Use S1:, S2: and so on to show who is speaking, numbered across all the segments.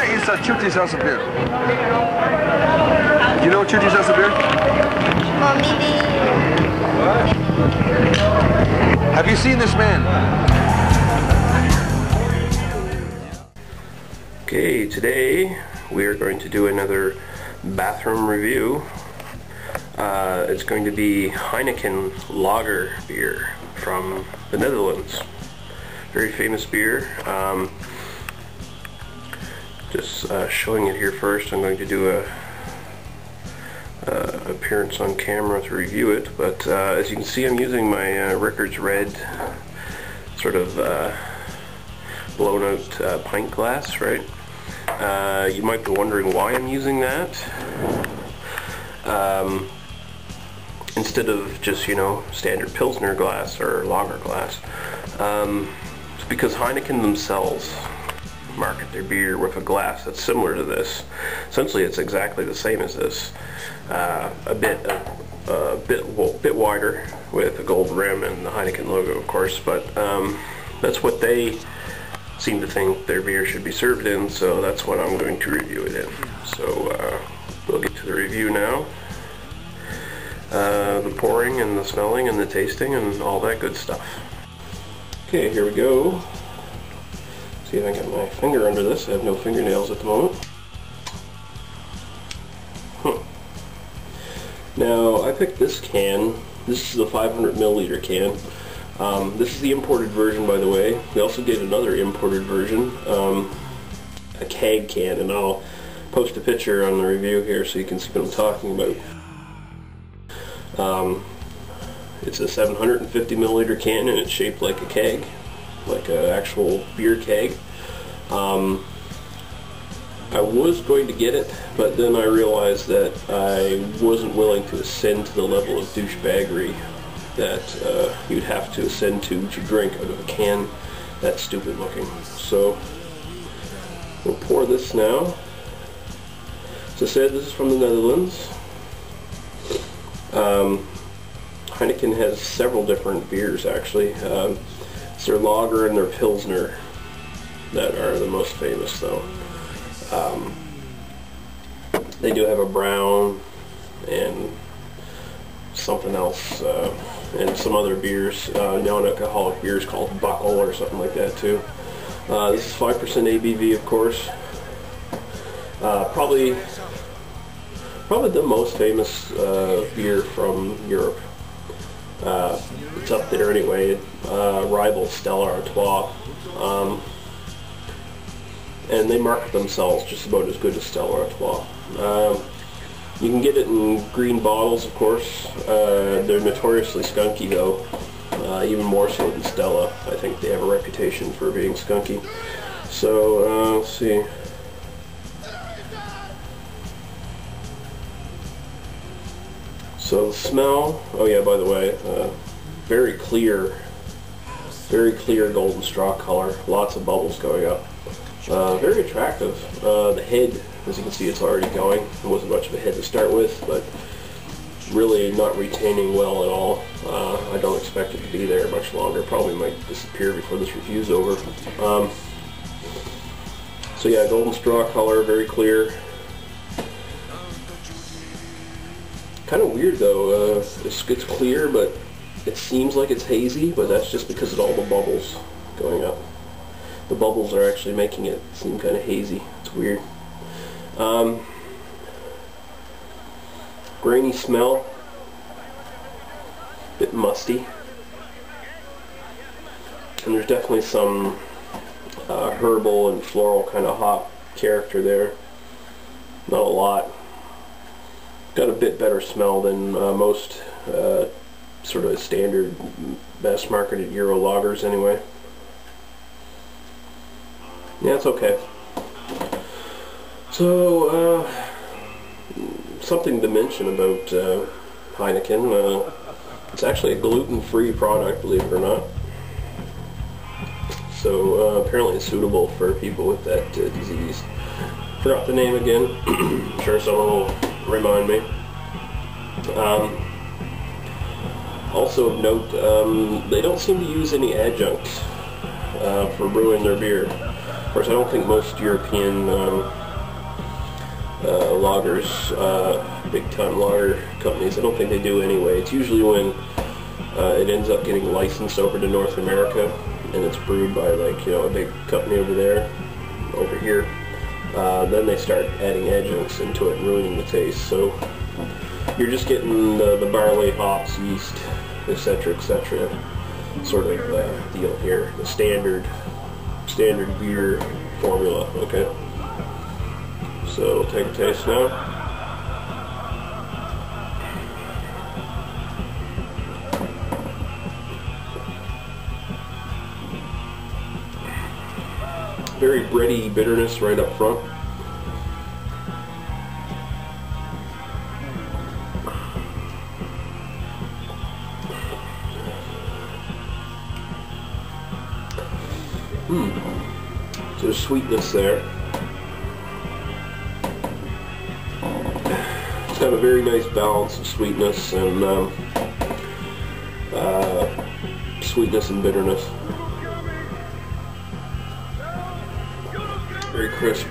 S1: is a Chutisasa beer. You know Chutisasa beer? Have you seen this man?
S2: Okay, today we are going to do another bathroom review. It's going to be Heineken lager beer from the Netherlands. Very famous beer. Just showing it here first. I'm going to do a appearance on camera to review it, but as you can see, I'm using my Rickards Red sort of blown out pint glass, right? You might be wondering why I'm using that instead of just, you know, standard Pilsner glass or lager glass. It's because Heineken themselves market their beer with a glass that's similar to this. Essentially, it's exactly the same as this, a bit wider with a gold rim and the Heineken logo, of course. But that's what they seem to think their beer should be served in, so that's what I'm going to review it in. So we'll get to the review now. The pouring and the smelling and the tasting and all that good stuff. Okay, here we go. See if I can get my finger under this. I have no fingernails at the moment. Now, I picked this can. This is the 500 milliliter can. This is the imported version, by the way. We also get another imported version, a keg can, and I'll post a picture on the review here so you can see what I'm talking about. It's a 750 milliliter can, and it's shaped like a keg, like an actual beer keg. I was going to get it, but then I realized that I wasn't willing to ascend to the level of douchebaggery that you'd have to ascend to drink out of a can that's stupid looking. So we'll pour this now. As I said, this is from the Netherlands. Heineken has several different beers, actually. It's their lager and their Pilsner that are the most famous, though. They do have a brown and something else, and some other beers, non-alcoholic beers called Buckle or something like that too. This is 5% ABV, of course. Probably the most famous beer from Europe. It's up there anyway. Rivals Stella Artois, and they market themselves just about as good as Stella Artois. You can get it in green bottles, of course. They're notoriously skunky, though, even more so than Stella. I think they have a reputation for being skunky. So, let's see. So the smell, oh yeah, by the way, very clear golden straw color, lots of bubbles going up. Very attractive. The head, as you can see, it's already going. It wasn't much of a head to start with, but really not retaining well at all. I don't expect it to be there much longer. Probably might disappear before this review's over. So yeah, golden straw color, very clear. Kind of weird though, it's clear, but it seems like it's hazy, but that's just because of all the bubbles going up. The bubbles are actually making it seem kind of hazy. It's weird. Grainy smell, bit musty, and there's definitely some herbal and floral kind of hop character there. Not a lot. Got a bit better smell than most sort of standard mass marketed Euro lagers anyway. Yeah, it's okay. So, something to mention about Heineken. It's actually a gluten-free product, believe it or not. So, apparently it's suitable for people with that disease. Forgot the name again. I'm sure someone will remind me. Also of note, they don't seem to use any adjuncts for brewing their beer. course, I don't think most European lagers, big-time lager companies, I don't think they do anyway. It's usually when it ends up getting licensed over to North America, and it's brewed by, like, you know, a big company over there, over here. Then they start adding adjuncts into it and ruining the taste. So you're just getting the barley, hops, yeast, etc., etc. sort of deal here. The standard beer formula. Okay. So we'll take a taste now. Very bready bitterness right up front. So there's sweetness there. It's got a very nice balance of sweetness and sweetness and bitterness. Very crisp.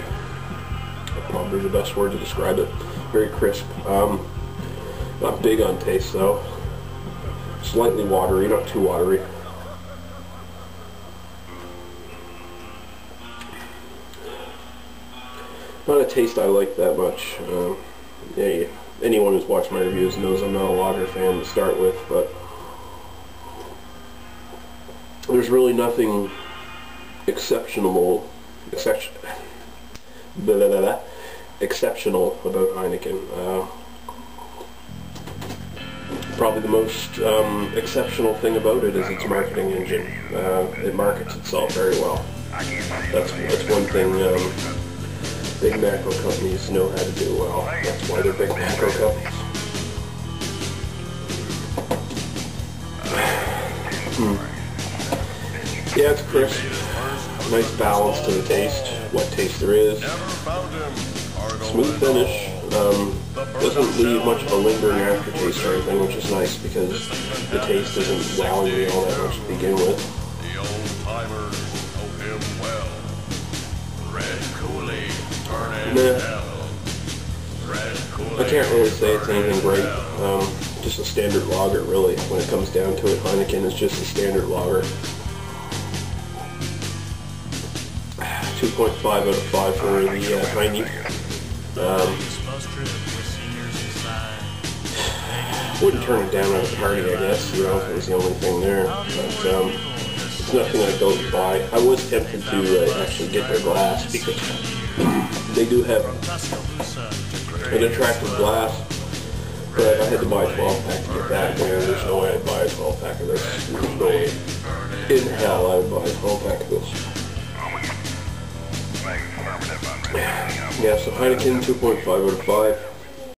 S2: Probably the best word to describe it. Very crisp. Not big on taste though. Slightly watery, not too watery. Not a taste I like that much. Yeah, anyone who's watched my reviews knows I'm not a lager fan to start with, but there's really nothing exceptional about Heineken. Probably the most exceptional thing about it is its marketing engine. It markets itself very well. That's one thing big macro companies know how to do well. That's why they're big macro companies. Yeah, it's crisp. Nice balance to the taste. What taste there is. Smooth finish. Doesn't leave much of a lingering aftertaste or anything, which is nice because the taste isn't wowing me all that much to begin with.
S3: The old timers know him well. Red Hougly, turning hell. Red Hougly.
S2: I can't really say it's anything great. Just a standard lager, really. When it comes down to it, Heineken is just a standard lager. 2.5 out of 5 for the heinie. Wouldn't turn it down at a party, I guess, you know, if it was the only thing there. But it's nothing I go to buy. I was tempted to actually get their glass because they do have an attractive glass, but I had to buy a 12-pack to get that. There's no way I'd buy a 12-pack of this. There's no way in hell I would buy a 12-pack of this. Yeah, so Heineken 2.5 out of 5.